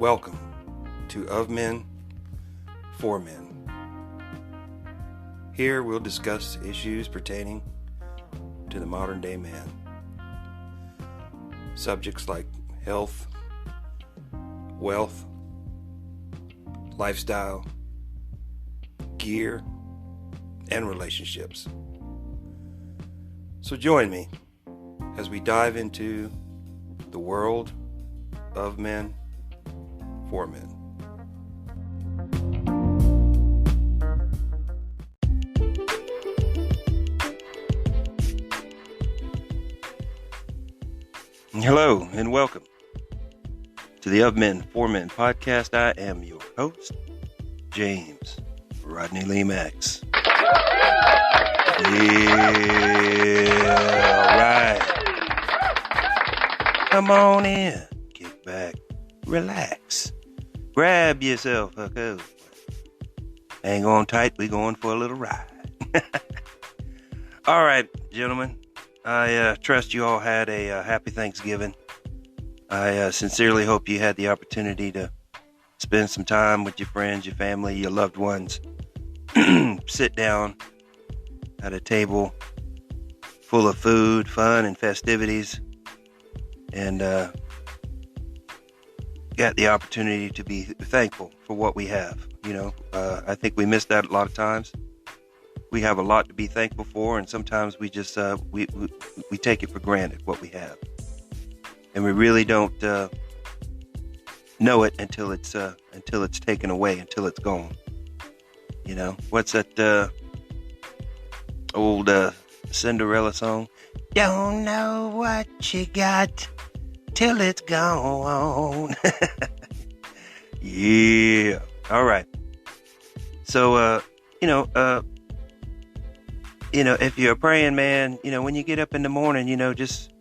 Welcome to Of Men, For Men. Here we'll discuss issues pertaining to the modern day man. Subjects like health, wealth, lifestyle, gear, and relationships. So join me as we dive into the world of men, for men. Hello and welcome to the Of Men, For Men podcast. I am your host, James Rodney Lee Max. Yeah, right. Come on in, kick back, relax, grab yourself a coat. Hang on tight, we going for a little ride. All right, gentlemen. I trust you all had a happy Thanksgiving. I sincerely hope you had the opportunity to spend some time with your friends, your family, your loved ones. Sit down at a table full of food, fun, and festivities. And got the opportunity to be thankful for what we have. You know, I think we miss that a lot of times. We have a lot to be thankful for, and sometimes we just we take it for granted what we have, and we really don't know it until it's taken away, until it's gone. You know, what's that old Cinderella song? Don't know what you got till it's gone. Yeah. All right. So if you're a praying man, when you get up in the morning, just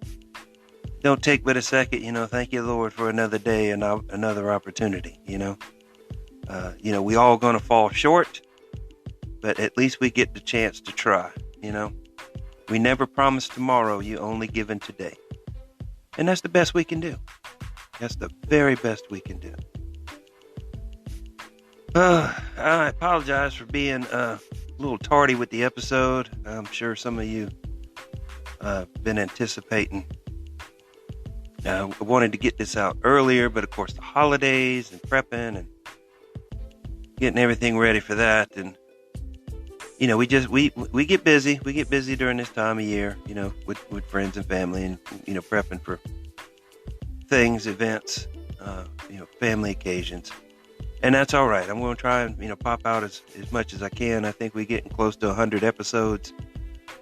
don't take but a second, thank you, Lord, for another day and another opportunity, we all going to fall short, but at least we get the chance to try, We never promise tomorrow, you only given today. And that's the best we can do. That's the very best we can do. I apologize for being a little tardy with the episode. I'm sure some of you been anticipating. I wanted to get this out earlier, but of course the holidays and prepping and getting everything ready for that, and we get busy. We get busy during this time of year, with friends and family, and prepping for things, events, family occasions. And that's all right. I'm going to try and, pop out as much as I can. I think we're getting close to 100 episodes.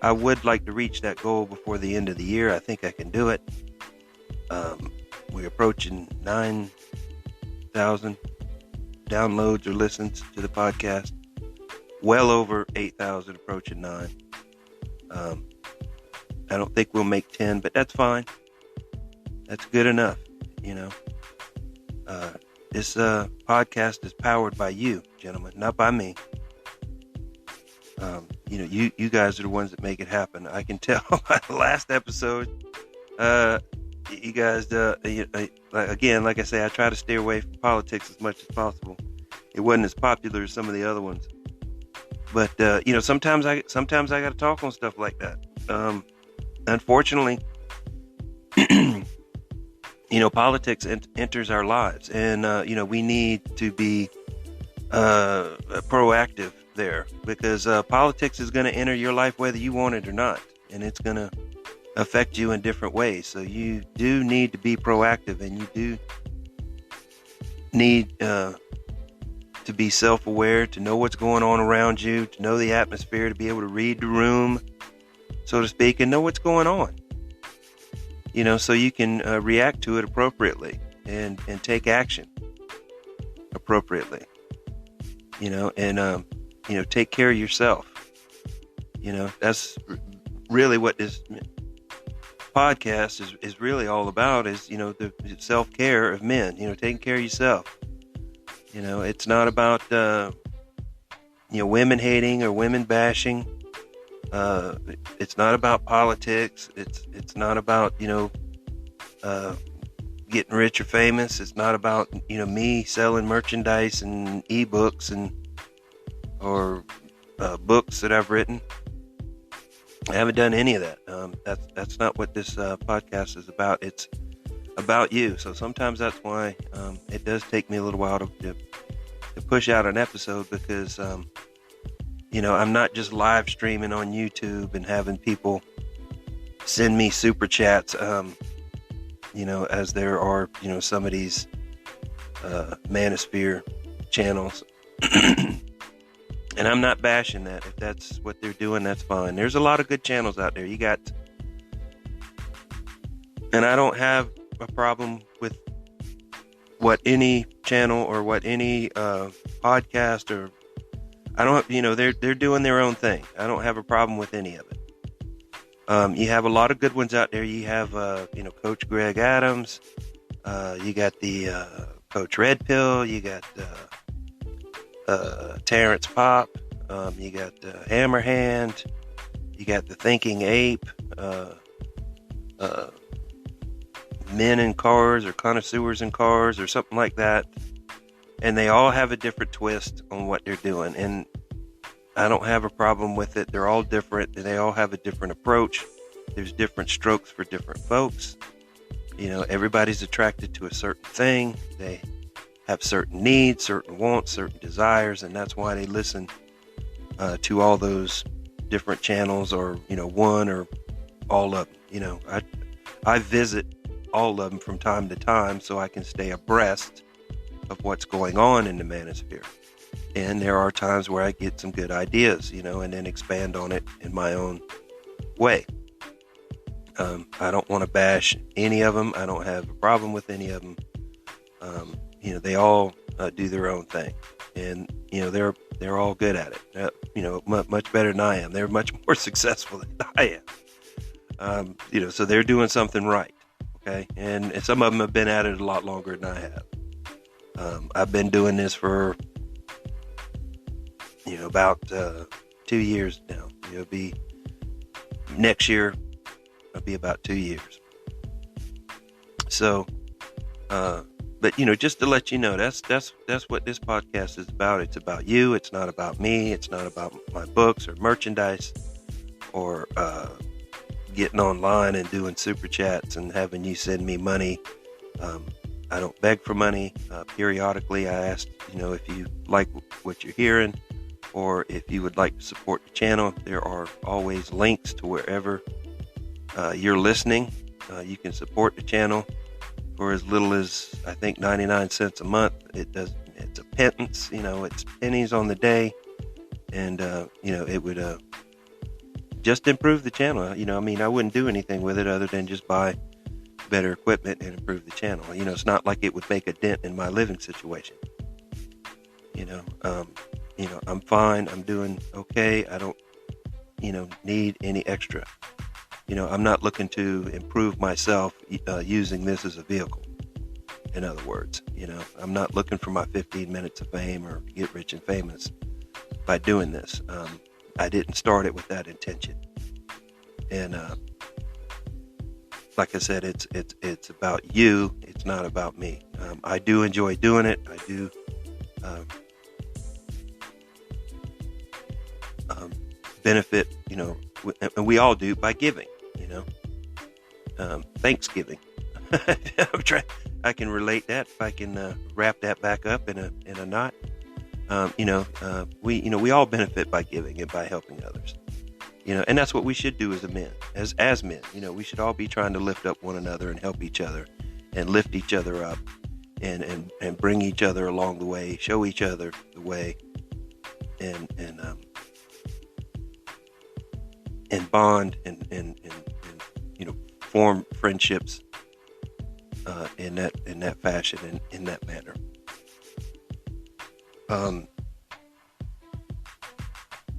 I would like to reach that goal before the end of the year. I think I can do it. We're approaching 9,000 downloads or listens to the podcast. Well over 8,000, approaching 9. I don't think we'll make 10, but that's fine. That's good enough, This podcast is powered by you, gentlemen, not by me. You guys are the ones that make it happen. I can tell by the last episode, you guys, again, like I say, I try to steer away from politics as much as possible. It wasn't as popular as some of the other ones. But, sometimes I got to talk on stuff like that. Unfortunately, politics enters our lives, and, we need to be proactive there, because politics is going to enter your life whether you want it or not, and it's going to affect you in different ways. So you do need to be proactive, and you do need to be self-aware, to know what's going on around you, to know the atmosphere, to be able to read the room, so to speak, and know what's going on. So you can react to it appropriately and take action appropriately, and take care of yourself. That's really what this podcast is really all about, is, the self-care of men, taking care of yourself. It's not about, women hating or women bashing. It's not about politics. It's not about, getting rich or famous. It's not about, me selling merchandise and ebooks or books that I've written. I haven't done any of that. That's not what this podcast is about. It's about you. So sometimes that's why it does take me a little while to push out an episode, because I'm not just live streaming on YouTube and having people send me super chats. As there are some of these Manosphere channels. And I'm not bashing that. If that's what they're doing, that's fine. There's a lot of good channels out there. And I don't have a problem with what any channel or what any podcast or they're doing their own thing. I don't have a problem with any of it. You have a lot of good ones out there. You have Coach Greg Adams. You got the Coach Red Pill. You got Terrence Pop, you got Hammerhand, you got the Thinking Ape, Men in Cars or Connoisseurs in Cars or something like that, and they all have a different twist on what they're doing, and I don't have a problem with it. They're all different, they all have a different approach. There's different strokes for different folks. Everybody's attracted to a certain thing. They have certain needs, certain wants, certain desires, and that's why they listen to all those different channels, or one or all of them. I visit all of them from time to time so I can stay abreast of what's going on in the Manosphere. And there are times where I get some good ideas, and then expand on it in my own way. I don't want to bash any of them. I don't have a problem with any of them. They all do their own thing, and they're all good at it. Much better than I am. They're much more successful than I am. So they're doing something right. Okay, and some of them have been at it a lot longer than I have. I've been doing this for about 2 years now. It'll be next year. It'll be about 2 years. So. But just to let you know, that's what this podcast is about. It's about you. It's not about me. It's not about my books or merchandise or getting online and doing super chats and having you send me money. I don't beg for money. Periodically, I ask if you like what you're hearing, or if you would like to support the channel. There are always links to wherever you're listening. You can support the channel for as little as, I think, 99 cents a month. It's a pittance, it's pennies on the day. And, it would just improve the channel. I wouldn't do anything with it other than just buy better equipment and improve the channel. It's not like it would make a dent in my living situation. I'm fine. I'm doing okay. I don't, need any extra. I'm not looking to improve myself using this as a vehicle. In other words, I'm not looking for my 15 minutes of fame or get rich and famous by doing this. I didn't start it with that intention. And like I said, it's about you. It's not about me. I do enjoy doing it. I do benefit, and we all do, by giving. Thanksgiving. I can relate that. If I can wrap that back up in a knot. We all benefit by giving and by helping others. And that's what we should do as men. As men, we should all be trying to lift up one another and help each other and lift each other up and bring each other along the way, show each other the way, and bond and form friendships in that fashion and in that manner.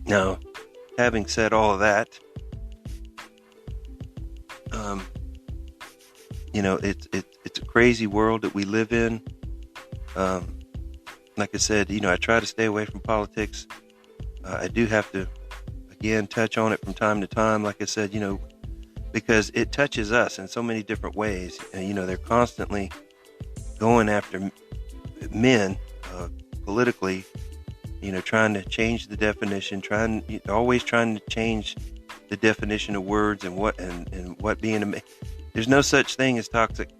Now, having said all of that, it's a crazy world that we live in. Like I said, I try to stay away from politics. I do have to, again, touch on it from time to time. Like I said, because it touches us in so many different ways. And, they're constantly going after men politically, trying to change the definition, always trying to change the definition of words and what being a man. There's no such thing as toxic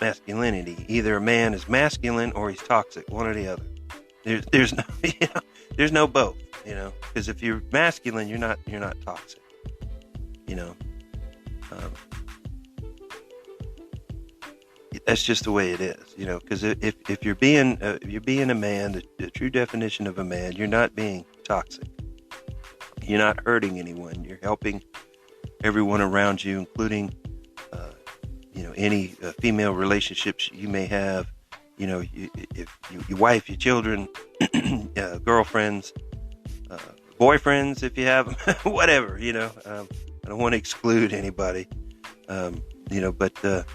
masculinity. Either a man is masculine or he's toxic, one or the other. There's no there's no both, because if you're masculine, you're not toxic. That's just the way it is, because if you're being a man, the true definition of a man, you're not being toxic. You're not hurting anyone. You're helping everyone around you, including any female relationships you may have. If your wife, your children, girlfriends, boyfriends, if you have them, whatever. I don't want to exclude anybody, but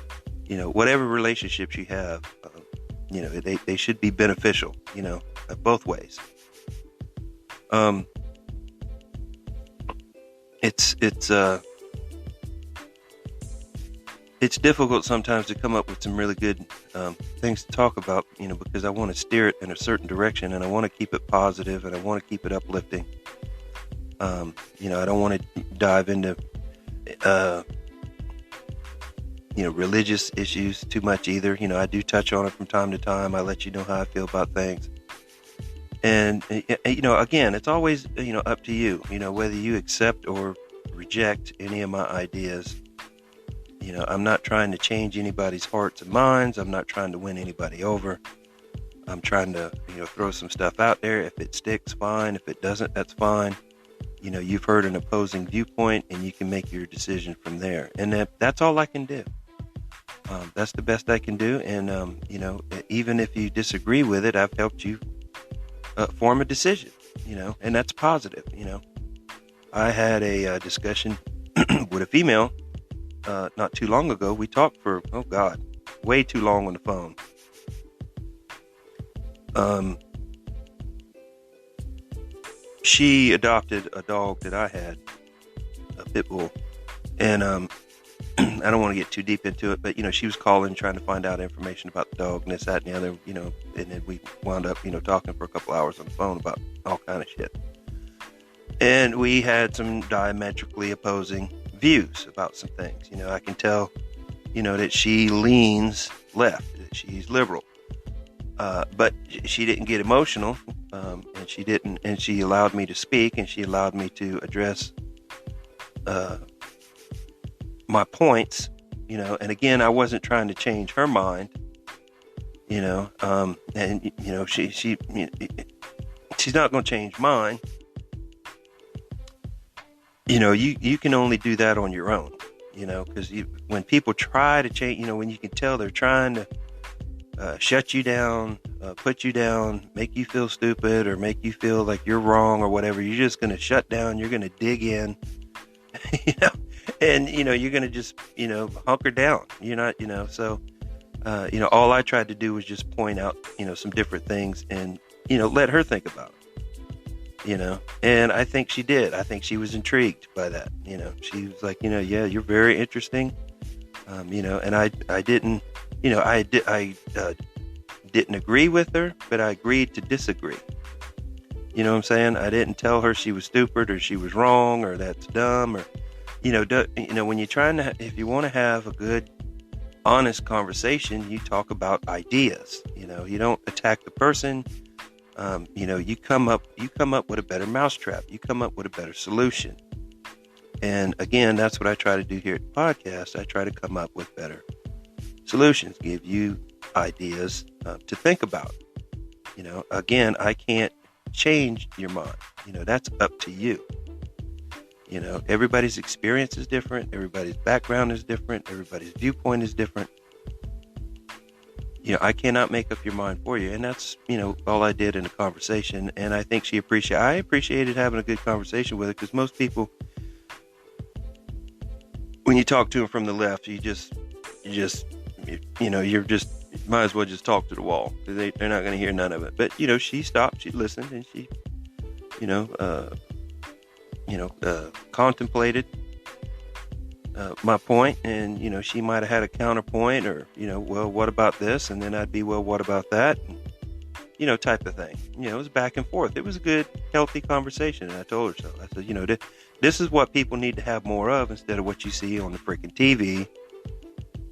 whatever relationships you have, they should be beneficial, both ways. It's difficult sometimes to come up with some really good things to talk about, because I want to steer it in a certain direction, and I want to keep it positive, and I want to keep it uplifting. I don't want to dive into religious issues too much either. I do touch on it from time to time. I let you know how I feel about things. And, again, it's always, up to you, whether you accept or reject any of my ideas. I'm not trying to change anybody's hearts and minds. I'm not trying to win anybody over. I'm trying to, throw some stuff out there. If it sticks, fine. If it doesn't, that's fine. You've heard an opposing viewpoint, and you can make your decision from there. And that's all I can do. That's the best I can do. And, even if you disagree with it, I've helped you form a decision, and that's positive. I had a discussion with a female not too long ago. We talked for, way too long on the phone. She adopted a dog that I had, a pit bull, and I don't want to get too deep into it, but she was calling, trying to find out information about the dog and this, that, and the other, and then we wound up, talking for a couple hours on the phone about all kind of shit. And we had some diametrically opposing views about some things. I can tell, that she leans left, that she's liberal. But she didn't get emotional, and she allowed me to speak, and she allowed me to address my points, and again, I wasn't trying to change her mind, and she's not going to change mine. You can only do that on your own, because when people try to change, when you can tell they're trying to shut you down, put you down, make you feel stupid, or make you feel like you're wrong or whatever, you're just going to shut down. You're going to dig in, and, you're going to just, hunker down. You're not, so, all I tried to do was just point out, some different things and, let her think about it, and I think she did. I think she was intrigued by that. She was like, yeah, you're very interesting. And I didn't, I didn't agree with her, but I agreed to disagree. You know what I'm saying? I didn't tell her she was stupid or she was wrong or that's dumb or, when you're trying to, if you want to have a good, honest conversation, you talk about ideas. You don't attack the person. You come up with a better mousetrap. You come up with a better solution. And again, that's what I try to do here at the podcast. I try to come up with better solutions, give you ideas to think about. Again, I can't change your mind. That's up to you. Everybody's experience is different. Everybody's background is different. Everybody's viewpoint is different. I cannot make up your mind for you. And that's, all I did in the conversation. And I think I appreciated having a good conversation with her, because most people, when you talk to them from the left, you might as well just talk to the wall. They're not going to hear none of it. But, she stopped, she listened, and she, contemplated, my point, and she might have had a counterpoint, or well, what about this? And then I'd be, well, what about that? And, type of thing. It was back and forth. It was a good, healthy conversation, and I told her so. I said, this is what people need to have more of instead of what you see on the freaking TV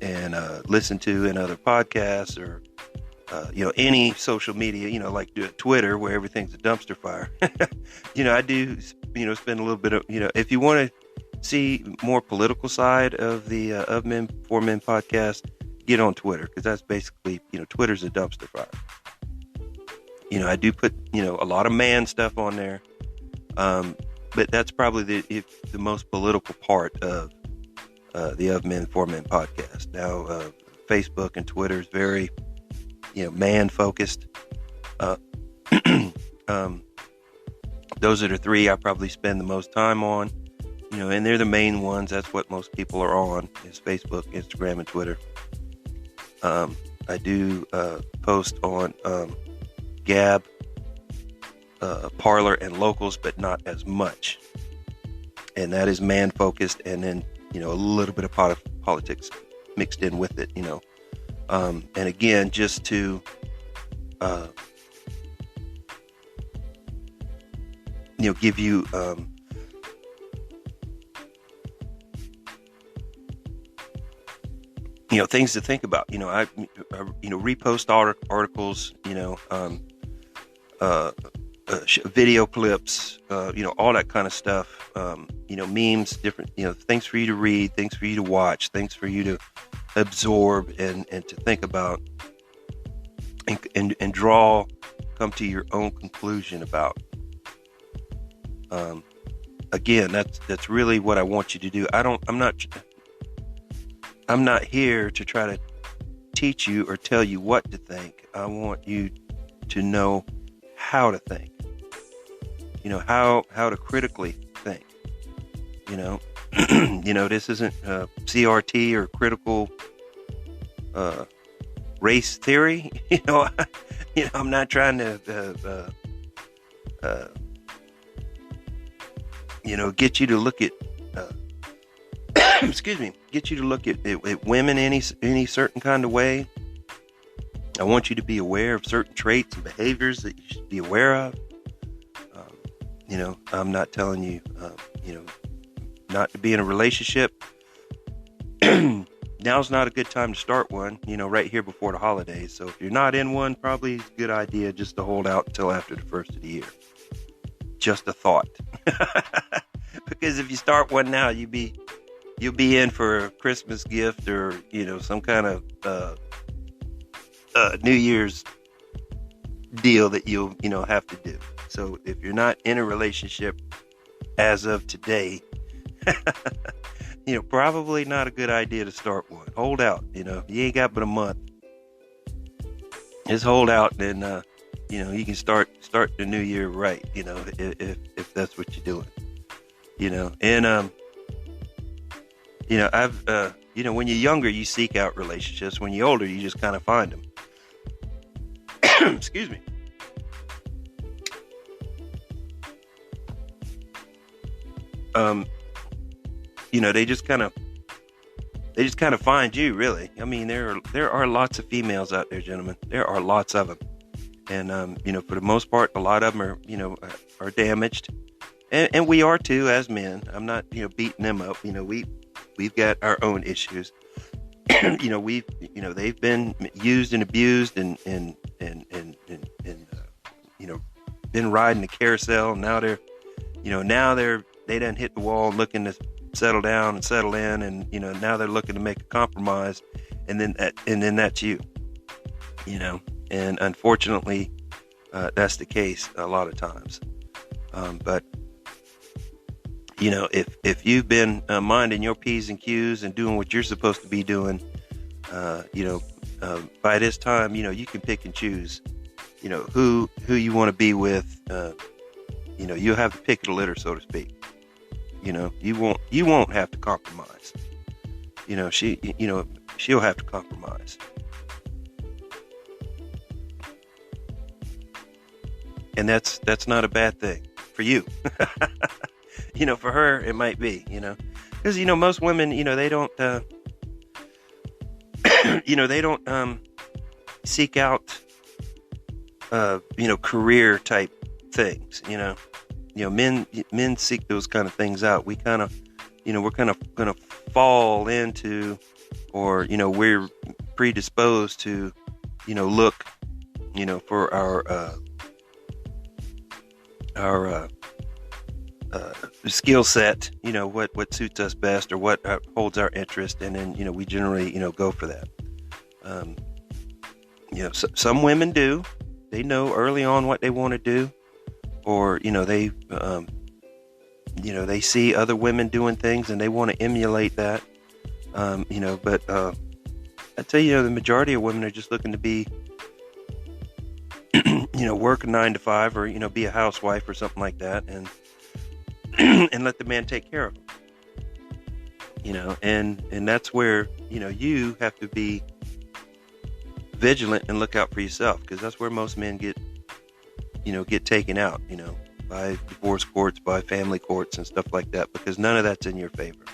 and listen to in other podcasts, or any social media, like Twitter, where everything's a dumpster fire. I do, spend a little bit of, if you want to see more political side of the Of Men For Men podcast, get on Twitter, because that's basically, Twitter's a dumpster fire. I do put, a lot of man stuff on there, but that's probably the most political part of the Of Men For Men podcast. Now, Facebook and Twitter is very, man focused. Those are the three I probably spend the most time on, and they're the main ones. That's what most people are on, is Facebook, Instagram, and Twitter. I do post on Gab, Parler, and Locals, but not as much. And that is man focused, and then a little bit of politics mixed in with it. And again, just to give you things to think about. I repost articles, video clips, all that kind of stuff, memes, different, things for you to read, things for you to watch, things for you to absorb and to think about, and come to your own conclusion about. Again, that's really what I want you to do. I'm not here to try to teach you or tell you what to think. I want you to know how to think. How to critically think. This isn't CRT or critical race theory. I'm not trying to get you to look at get you to look at women any certain kind of way. I want you to be aware of certain traits and behaviors that you should be aware of. I'm not telling you, not to be in a relationship. Now's not a good time to start one, right here before the holidays. So if you're not in one, probably it's a good idea just to hold out until after the first of the year. Just a thought. Because if you start one now, you'll be in for a Christmas gift, or some kind of New Year's deal that you'll have to do. So if you're not in a relationship as of today, probably not a good idea to start one. Hold out. You ain't got but a month. Just hold out, and you can start the new year right. If that's what you're doing. And I've when you're younger, you seek out relationships. When you're older, you just kind of find them. Excuse me. They just kind of find you, really. I mean, there are lots of females out there, gentlemen. There are lots of them. And, for the most part, a lot of them are damaged. And we are too, as men. I'm not, beating them up. We've got our own issues. They've been used and abused and been riding the carousel. Now they done hit the wall looking to settle down and settle in. And, now they're looking to make a compromise. And then that's you, and unfortunately, that's the case a lot of times. But if you've been minding your P's and Q's and doing what you're supposed to be doing, by this time, you can pick and choose, who you want to be with. You'll have the pick of the litter, so to speak. You won't have to compromise. She'll have to compromise. And that's not a bad thing for you. For her, it might be, Because, most women, they don't, they don't seek out, career type things, men seek those kind of things out. We kind of, we're kind of going to fall into, or, we're predisposed to, look, for our skill set, what suits us best, or what holds our interest, and then we generally go for that. Some women do. They know early on what they want to do, or they they see other women doing things and they want to emulate that. But I tell you, the majority of women are just looking to be work a 9 to 5, or be a housewife or something like that, and and let the man take care of them. And that's where you have to be vigilant and look out for yourself, because that's where most men get taken out, by divorce courts, by family courts and stuff like that, because none of that's in your favor,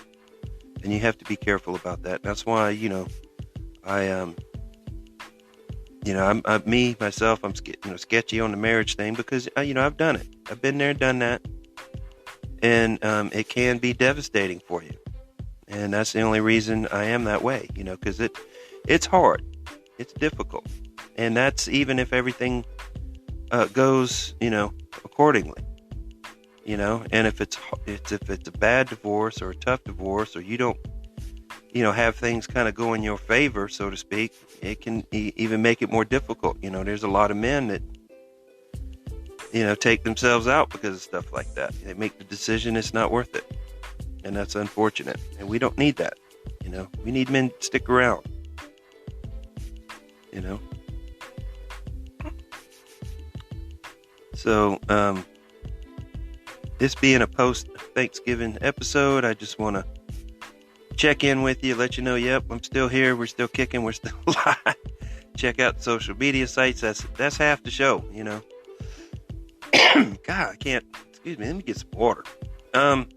and you have to be careful about that. And that's why I'm sketchy on the marriage thing, because I've done it. I've been there, done that, and it can be devastating for you. And that's the only reason I am that way, because it's hard, it's difficult, and that's even if everything goes accordingly, and if it's a bad divorce or a tough divorce, or you don't have things kind of go in your favor, so to speak, it can even make it more difficult. There's a lot of men that, take themselves out because of stuff like that. They make the decision it's not worth it. And that's unfortunate. And we don't need that. We need men to stick around. So, this being a post-Thanksgiving episode, I just want to check in with you, let you know, yep, I'm still here, we're still kicking, we're still alive. Check out social media sites. That's half the show, God, I can't, excuse me, let me get some water. The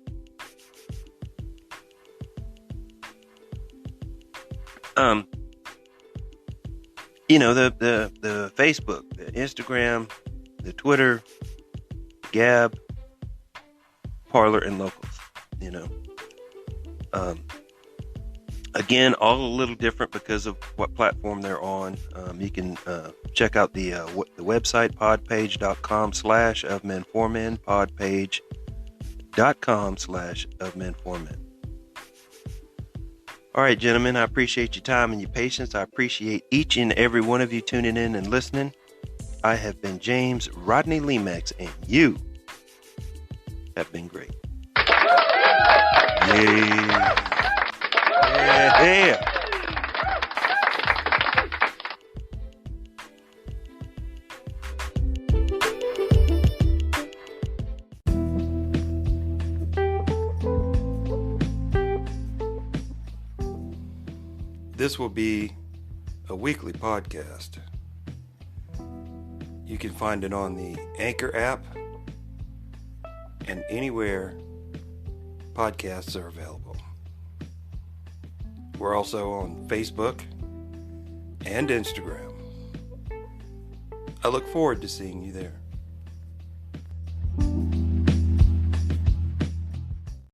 Facebook, the Instagram, the Twitter, Gab, Parler, and Locals, again, all a little different because of what platform they're on. You can check out the website, podpage.com/ofmen4men, podpage.com/ofmen4men. All right, gentlemen, I appreciate your time and your patience. I appreciate each and every one of you tuning in and listening. I have been James Rodney Lemex, and you have been great. Yeah. Yeah. This will be a weekly podcast. You can find it on the Anchor app and anywhere podcasts are available. We're also on Facebook and Instagram. I look forward to seeing you there.